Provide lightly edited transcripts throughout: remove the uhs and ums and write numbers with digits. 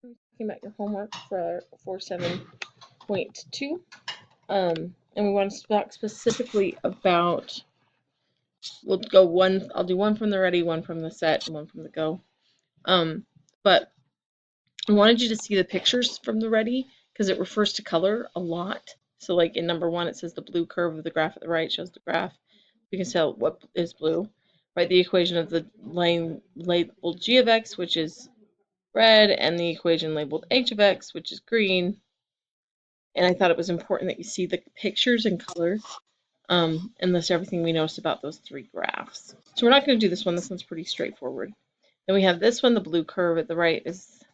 We're talking about your homework for 47.2. And we want to talk specifically about, we'll go one, I'll do one from the ready, one from the set, and one from the go. But I wanted you to see the pictures from the ready because it refers to color a lot. So like in number 1, it says the blue curve of the graph at the right shows the graph. You can tell what is blue. Write the equation of the line labeled g of x, which is red, and the equation labeled h of x, which is green. And I thought it was important that you see the pictures in color and list everything we noticed about those 3 graphs. So we're not going to do this one. This one's pretty straightforward. Then we have this one, the blue curve at the right is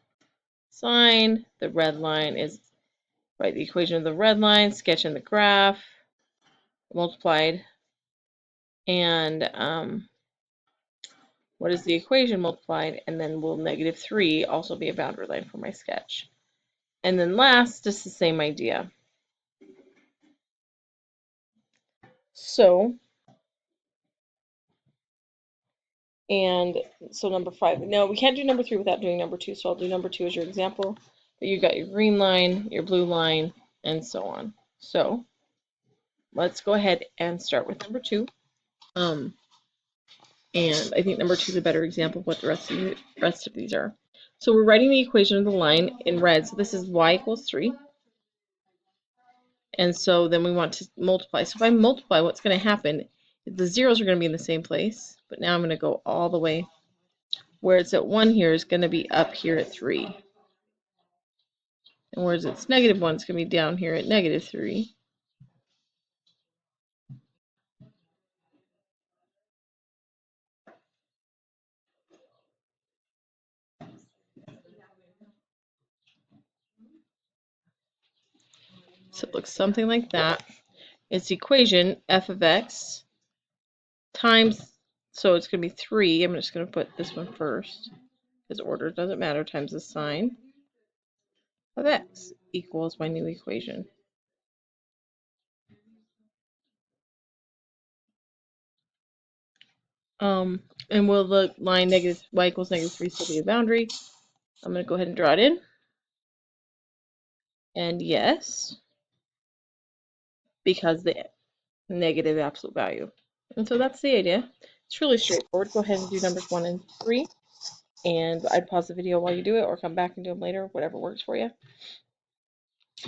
sine. The red line is, write the equation of the red line, sketch in the graph, multiplied, and what is the equation multiplied, and then will -3 also be a boundary line for my sketch. And then last, just the same idea. So number 5. No, we can't do number 3 without doing number 2, so I'll do number 2 as your example. But you've got your green line, your blue line, and so on. So let's go ahead and start with number 2. And I think number 2 is a better example of what the rest of these are. So we're writing the equation of the line in red. So this is y equals 3. And so then we want to multiply. So if I multiply, what's going to happen, the zeros are going to be in the same place. But now I'm going to go all the way where it's at 1 here is going to be up here at 3. And whereas it's -1, it's going to be down here at -3. So it looks something like that. It's the equation f of x times, so it's going to be 3. I'm just going to put this one first because order doesn't matter, times the sine of x equals my new equation. And will the line y equals -3 still be a boundary? I'm going to go ahead and draw it in. And yes, because the negative absolute value. And so that's the idea. It's really straightforward. Go ahead and do numbers 1 and 3. And I'd pause the video while you do it or come back and do them later, whatever works for you.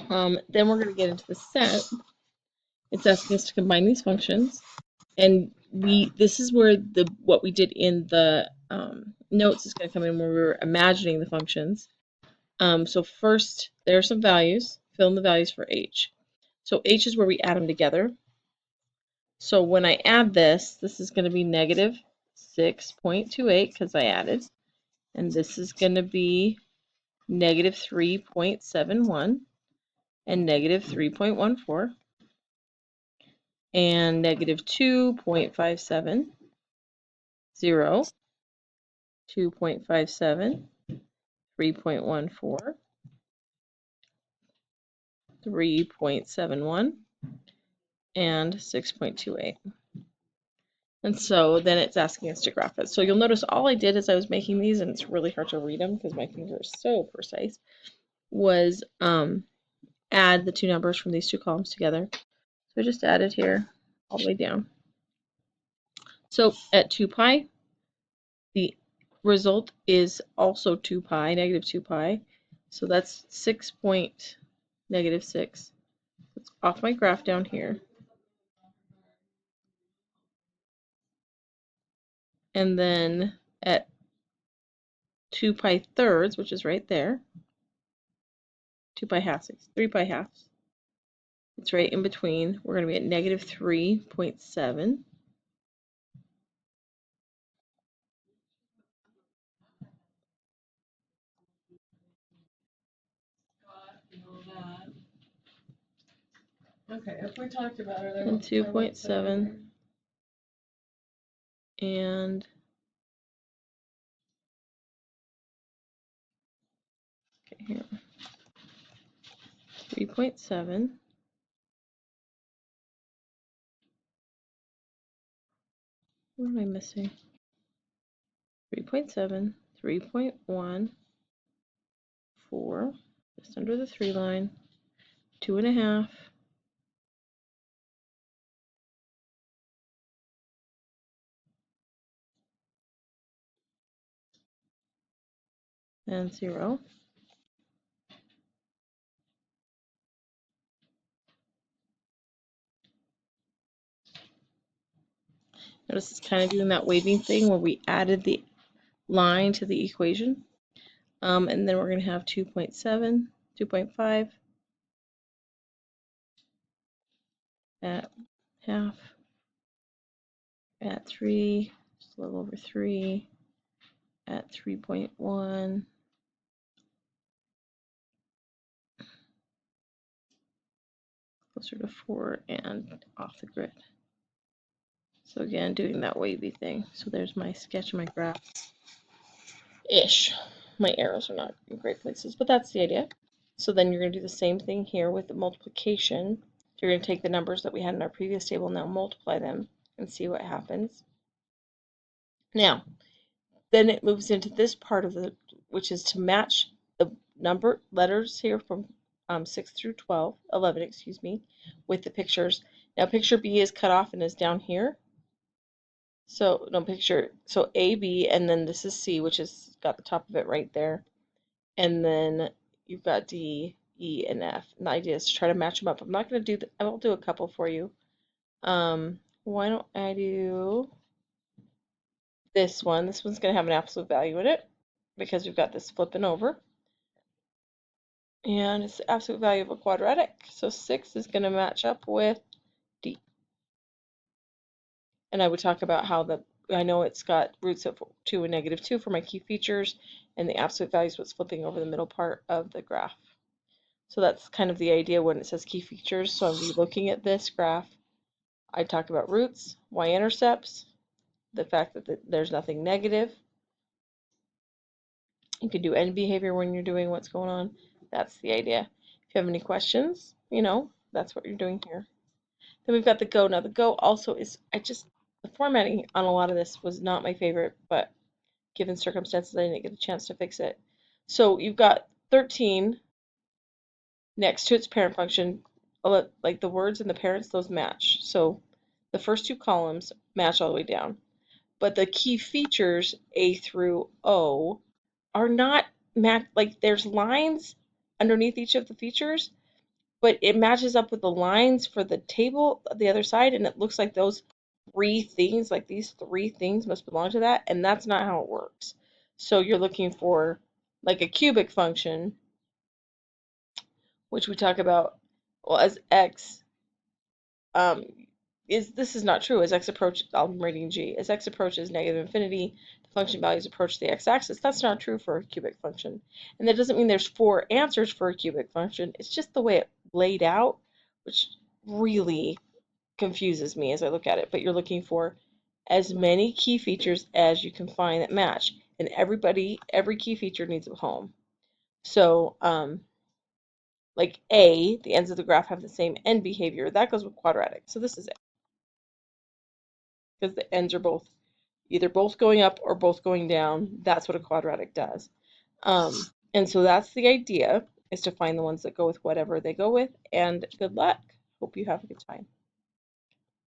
Then we're going to get into the set. It's asking us to combine these functions. And this is where what we did in the notes is going to come in, where we were imagining the functions. So first, there are some values. Fill in the values for h. So h is where we add them together. So when I add this is going to be -6.28 because I added. And this is going to be -3.71 and -3.14 and -2.57, 0, 2.57, 3.14, 3.71, and 6.28. And so then it's asking us to graph it. So you'll notice all I did as I was making these, and it's really hard to read them because my finger is so precise, was add the 2 numbers from these 2 columns together. So I just added here all the way down. So at 2 pi, the result is also 2 pi, -2 pi. So that's -6. It's off my graph down here. And then at 2 pi thirds, which is right there, 2 pi halves, 3 pi halves. It's right in between. We're going to be at -3.7. Okay, if we talked about it, and 2.7 and okay, here 3.7 what am I missing? 3.7, 3.1, 4, just under the 3 line, 2.5, and 0. Notice it's kind of doing that waving thing where we added the line to the equation. And then we're going to have 2.7, 2.5 at half, at 3, just a little over 3, at 3.1, closer to 4, and off the grid. So again, doing that wavy thing. So there's my sketch of my graph. Ish. My arrows are not in great places, but that's the idea. So then you're going to do the same thing here with the multiplication. You're going to take the numbers that we had in our previous table, now multiply them and see what happens. Now, then it moves into this part of the, which is to match the number letters here from 6 through 11, excuse me, with the pictures. Now picture B is cut off and is down here. So no picture, so A, B, and then this is C, which has got the top of it right there. And then you've got D, E, and F. And the idea is to try to match them up. I'm not going to do I will do a couple for you. Why don't I do this one? This one's going to have an absolute value in it because we've got this flipping over. And it's the absolute value of a quadratic. So 6 is going to match up with D. And I would talk about how I know it's got roots of 2 and -2 for my key features, and the absolute value is what's flipping over the middle part of the graph. So that's kind of the idea when it says key features. So I'm looking at this graph. I talk about roots, y-intercepts, the fact that there's nothing negative. You can do end behavior when you're doing what's going on. That's the idea. If you have any questions, that's what you're doing here. Then we've got the go. Now the go also is, the formatting on a lot of this was not my favorite, but given circumstances, I didn't get a chance to fix it. So you've got 13 next to its parent function, like the words and the parents, those match. So the first 2 columns match all the way down. But the key features, A through O, are not matched. Like there's lines underneath each of the features, but it matches up with the lines for the table on the other side, and it looks like those 3 things, like these 3 things must belong to that, and that's not how it works. So you're looking for like a cubic function, which we talk about, well, as x, this is not true. As x approaches, I'm rating G, as x approaches -infinity, the function values approach the x-axis. That's not true for a cubic function. And that doesn't mean there's 4 answers for a cubic function. It's just the way it laid out, which really confuses me as I look at it. But you're looking for as many key features as you can find that match. And every key feature needs a home. So, like A, the ends of the graph have the same end behavior. That goes with quadratic. So this is it. Because the ends are either both going up or both going down. That's what a quadratic does. And so that's the idea, is to find the ones that go with whatever they go with. And good luck. Hope you have a good time.